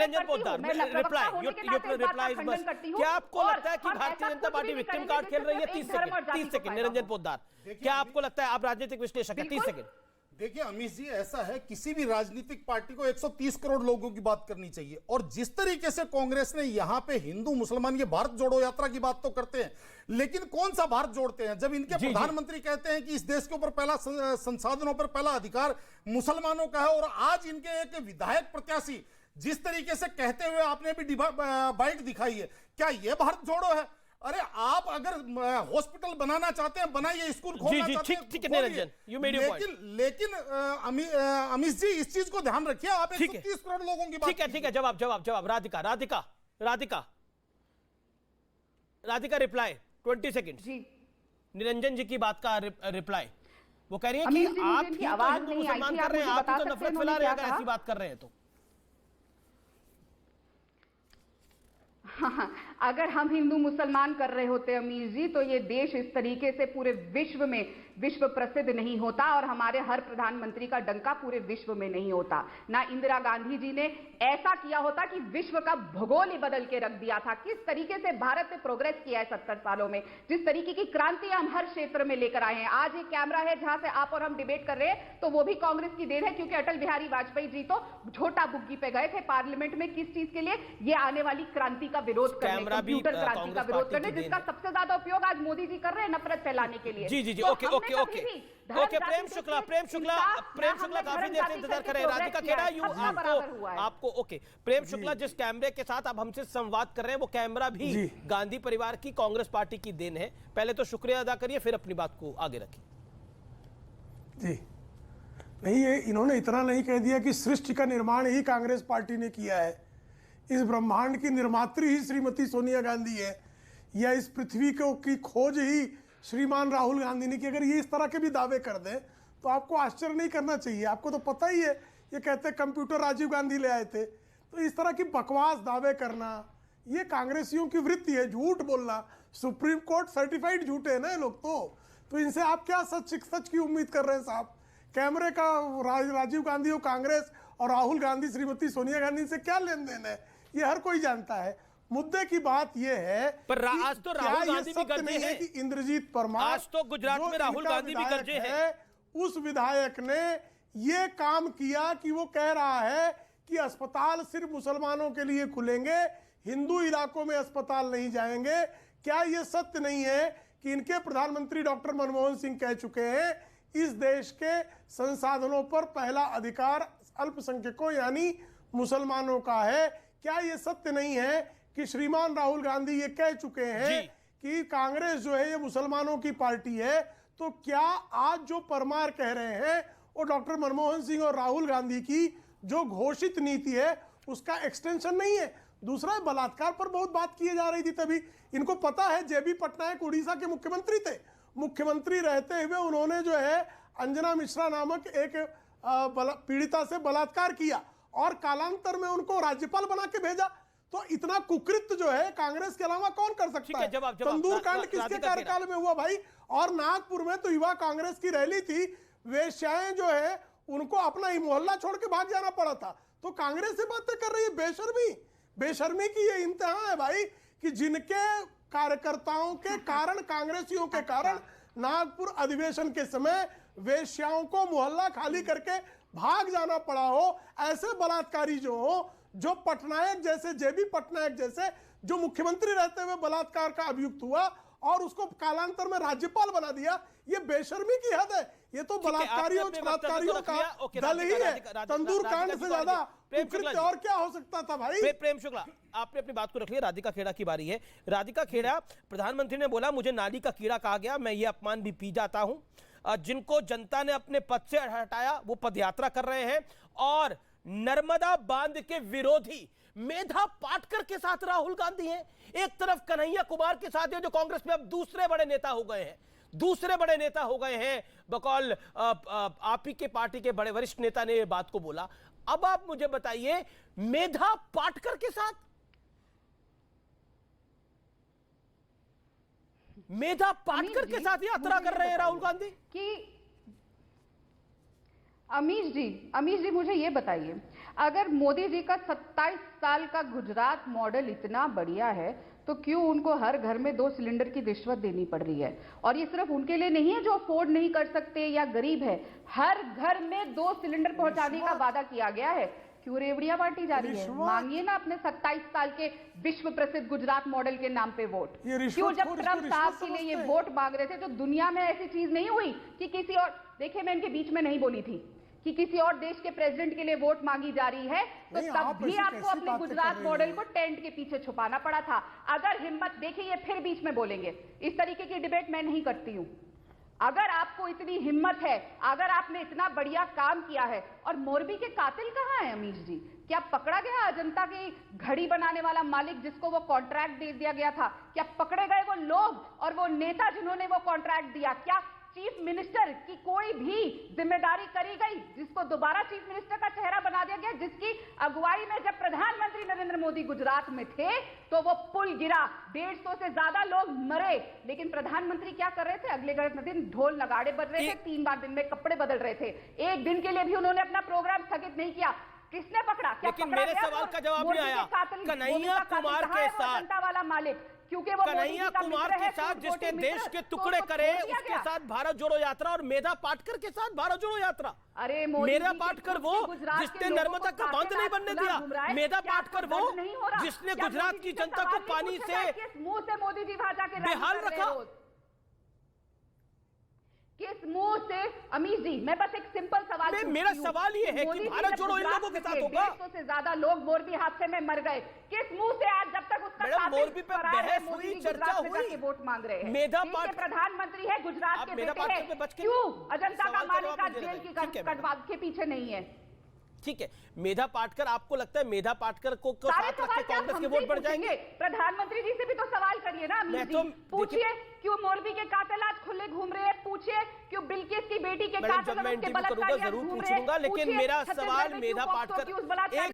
निरंजन पोद्दार, क्या आपको लगता है कि Bharatiya Janata party victim card खेल रही है? 30 सेकंड निरंजन पोद्दार, क्या आपको लगता है, आप राजनीतिक विश्लेषक है, 30 सेकंड। देखिए अमीश जी, ऐसा है, किसी भी राजनीतिक पार्टी को 130 करोड़ लोगों की बात करनी चाहिए, और जिस तरीके से कांग्रेस ने यहां पे हिंदू मुसलमान, ये भारत जोड़ो यात्रा की बात तो करते हैं, लेकिन कौन सा भारत जोड़ते हैं? जब इनके प्रधानमंत्री कहते हैं कि इस देश के ऊपर पहला संसाधनों पर पहला अधिकार मुसलमानों का है, और आज इनके एक विधायक प्रत्याशी जिस तरीके से कहते हुए आपने भी बाइट दिखाई है, क्या यह भारत जोड़ो है? अरे आप अगर हॉस्पिटल बनाना चाहते हैं बनाइए, स्कूल खोलना चाहते हैं ठीक है Niranjan, you made your point. लेकिन अमीश जी, इस चीज को ध्यान रखिए, आप 130 करोड़ लोगों की बात। ठीक है, जवाब राधिका रिप्लाई 20 सेकंड। निरंजन जी की बात का रिप्लाई, वो कह रही है कि आप ही तो हिंदू मुसलमान कर रहे हैं, आप ही तो नफरत फैला रहे हैं अगर ऐसी बात कर रहे हैं तो। हाँ, अगर हम हिंदू मुसलमान कर रहे होते अमीर जी, तो ये देश इस तरीके से पूरे विश्व में विश्व प्रसिद्ध नहीं होता, और हमारे हर प्रधानमंत्री का डंका पूरे विश्व में नहीं होता। ना इंदिरा गांधी जी ने ऐसा किया होता कि विश्व का भूगोल ही बदल के रख दिया था। किस तरीके से भारत ने प्रोग्रेस किया है 70 सालों में, जिस तरीके की क्रांति हम हर क्षेत्र में लेकर आए हैं। आज एक कैमरा है जहां से आप और हम डिबेट कर रहे हैं, तो वो भी कांग्रेस की देन है, क्योंकि अटल बिहारी वाजपेयी जी तो झोटा बुग्गी पे गए थे पार्लियामेंट में, किस चीज के लिए? ये आने वाली क्रांति का विरोध करने, कंप्यूटर क्रांति का विरोध करने, जिसका सबसे ज्यादा उपयोग आज मोदी जी कर रहे हैं नफरत फैलाने के लिए। जी, ओके, प्रेम शुक्ला काफी देर से इंतजार कर रहे हैं। राधिका खेड़ा, आपको ओके, प्रेम शुक्ला जिस कैमरे के साथ आप हमसे संवाद कर रहे हैं, वो कैमरा भी गांधी परिवार की, कांग्रेस पार्टी की देन है। पहले तो शुक्रिया अदा करिए, फिर अपनी बात को आगे रखिए। जी नहीं, ये इन्होंने इतना नहीं कह दिया कि सृष्टि का निर्माण ही कांग्रेस पार्टी ने किया है, इस ब्रह्मांड की निर्मात्री ही श्रीमती सोनिया गांधी है, या इस पृथ्वी को की खोज ही श्रीमान राहुल गांधी ने की। अगर ये इस तरह के भी दावे कर दें तो आपको आश्चर्य नहीं करना चाहिए। आपको तो पता ही है, ये कहते कंप्यूटर राजीव गांधी ले आए थे। तो इस तरह की बकवास दावे करना ये कांग्रेसियों की वृत्ति है, झूठ बोलना। सुप्रीम कोर्ट सर्टिफाइड झूठे हैं ना ये लोग। तो इनसे आप क्या सच की उम्मीद कर रहे हैं साहब? कैमरे का राजीव गांधी और कांग्रेस और राहुल गांधी श्रीमती सोनिया गांधी से क्या लेन देन है, ये हर कोई जानता है। मुद्दे की बात यह है, पर आज तो राहुल गांधी भी गरजे हैं कि इंद्रजीत परमार, आज तो गुजरात में राहुल गांधी भी गरजे हैं। उस विधायक ने यह काम किया कि वो कह रहा है कि अस्पताल सिर्फ मुसलमानों के लिए खुलेंगे, हिंदू इलाकों में अस्पताल नहीं जाएंगे। क्या यह सत्य नहीं है कि इनके प्रधानमंत्री डॉक्टर मनमोहन सिंह कह चुके हैं इस देश के संसाधनों पर पहला अधिकार अल्पसंख्यकों यानी मुसलमानों का है? क्या यह सत्य नहीं है कि श्रीमान राहुल गांधी ये कह चुके हैं कि कांग्रेस जो है ये मुसलमानों की पार्टी है? तो क्या आज जो परमार कह रहे हैं वो डॉक्टर मनमोहन सिंह और राहुल गांधी की जो घोषित नीति है उसका एक्सटेंशन नहीं है? दूसरा, बलात्कार पर बहुत बात की जा रही थी, तभी इनको पता है जेबी पटनायक उड़ीसा के मुख्यमंत्री थे। मुख्यमंत्री रहते हुए उन्होंने जो है अंजना मिश्रा नामक एक पीड़िता से बलात्कार किया और कालांतर में उनको राज्यपाल बना के भेजा। तो इतना कुकृत्य जो है कांग्रेस के अलावा कौन कर सकता है? तंदूर कांड किसके कार्यकाल में हुआ भाई? और नागपुर में तो युवा कांग्रेस की रैली थी, वेश्याएं जो है उनको अपना ही मोहल्ला छोड़ के भाग जाना पड़ा था। तो कांग्रेस से बातें कर रही है। बेशर्मी की ये इंतहा है भाई कि जिनके कार्यकर्ताओं के कारण, कांग्रेसियों के कारण नागपुर अधिवेशन के समय वेश्याओं को मोहल्ला खाली करके भाग जाना पड़ा हो। ऐसे बलात्कारी जो हो, जो पटनायक जैसे, जेबी पटनायक जैसे जो मुख्यमंत्री रहते हुए बलात्कार का अभियुक्त हुआ और उसको कालांतर में राज्यपाल बना दिया, ये बेशर्मी की हद है। ये तो बलात्कारियों बलात्कारियों का दल ही है। तंदूर कांड से ज्यादा और क्या हो सकता था भाई? प्रेम शुक्ला, आपने अपनी बात को रख लिया। राधिका खेड़ा की बारी है। राधिका खेड़ा, प्रधानमंत्री ने बोला मुझे नाली का कीड़ा कहा गया, मैं ये अपमान भी पी जाता हूं। जिनको जनता ने अपने पद से हटाया वो पदयात्रा कर रहे हैं, और नर्मदा बांध के विरोधी मेधा पाटकर के साथ राहुल गांधी हैं, एक तरफ कन्हैया कुमार के साथ है जो कांग्रेस में अब दूसरे बड़े नेता हो गए हैं। बकौल आप ही के पार्टी के बड़े वरिष्ठ नेता ने यह बात को बोला। अब आप मुझे बताइए, मेधा पाटकर के साथ यात्रा कर रहे हैं राहुल गांधी कि अमीश जी मुझे ये बताइए, अगर मोदी जी का 27 साल का गुजरात मॉडल इतना बढ़िया है तो क्यों उनको हर घर में 2 सिलेंडर की रिश्वत देनी पड़ रही है? और ये सिर्फ उनके लिए नहीं है जो अफोर्ड नहीं कर सकते या गरीब है, हर घर में 2 सिलेंडर पहुंचाने का वादा किया गया है। क्यों रेवड़ियां बांटी जा रही है? मांगिए ना अपने 27 साल के विश्व प्रसिद्ध गुजरात मॉडल के नाम पे वोट। क्यों जब ट्रंप साहब के लिए ये वोट मांग रहे थे, जो दुनिया में ऐसी चीज नहीं हुई कि किसी और, देखिए मैं इनके बीच में नहीं बोली थी कि किसी और देश के प्रेसिडेंट के लिए वोट मांगी जा रही है, तो तब भी आपको अपने गुजरात मॉडल को टेंट के पीछे छुपाना पड़ा था। अगर हिम्मत, देखिए ये फिर बीच में बोलेंगे, इस तरीके की डिबेट मैं नहीं करती हूं। अगर आपको इतनी हिम्मत है, अगर आपने इतना बढ़िया काम किया है, और मोरबी के कातिल कहां है अमीश जी? क्या पकड़ा गया अजंता की घड़ी बनाने वाला मालिक जिसको वो कॉन्ट्रैक्ट दे दिया गया था? क्या पकड़े गए वो लोग और वो नेता जिन्होंने वो कॉन्ट्रैक्ट दिया? क्या चीफ मिनिस्टर की कोई भी जिम्मेदारी करी गई, जिसको दोबारा चीफ मिनिस्टर का चेहरा बना दिया गया, जिसकी अगुवाई में जब प्रधानमंत्री नरेंद्र मोदी गुजरात में थे तो वो पुल गिरा, 150 से ज्यादा लोग मरे, लेकिन प्रधानमंत्री क्या कर रहे थे? अगले दिन ढोल नगाड़े बज रहे थे, 3 बार दिन में कपड़े बदल रहे थे, एक दिन के लिए भी उन्होंने अपना प्रोग्राम स्थगित नहीं किया। किसने पकड़ा? क्या लेकिन पकड़ा मेरे गया? सवाल का जवाब नहीं आया। कन्हैया कुमार के साथ वाला मालिक, क्योंकि वो कन्हैया कुमार के साथ जिसने देश के टुकड़े करे, उसके साथ भारत जोड़ो यात्रा, और मेधा पाटकर के साथ भारत जोड़ो यात्रा। अरे मेधा पाटकर वो जिसने नर्मदा का बांध नहीं बनने दिया, मेधा पाटकर वो जिसने गुजरात की जनता को पानी से मुंह से मोदी जी वहां जाके बेहाल रखा। किस मुंह से? अमीश जी मैं बस एक सिंपल सवाल, मेरा सवाल ये है कि भारत जोड़ो इन लोगों के साथ होगा। 150 से ज्यादा लोग मोरबी हादसे में मर गए, किस मुंह से आज जब तक उसका मोरबी पे बहस हुई, चर्चा हुई, वोट मांग रहे हैं? मेधा पाटकर प्रधानमंत्री है, गुजरात के बेटे हैं, क्यों अजंता का मालिक आज जेल की के पीछे नहीं है? ठीक है, मेधा पाटकर, आपको लगता है मेधा पाटकर को साथ रख के कांग्रेस के वोट बढ़ जाएंगे? प्रधानमंत्री जी से भी तो सवाल करिए ना अमीश जी, पूछिए क्यों मोरबी के कातिल आज खुले घूम रहे हैं, पूछिए क्यों बिल्किस की बेटी के कातिल जब मैं इंटरव्यू करूंगा जरूर पूछूंगा, लेकिन मेरा सवाल मेधा पाटकर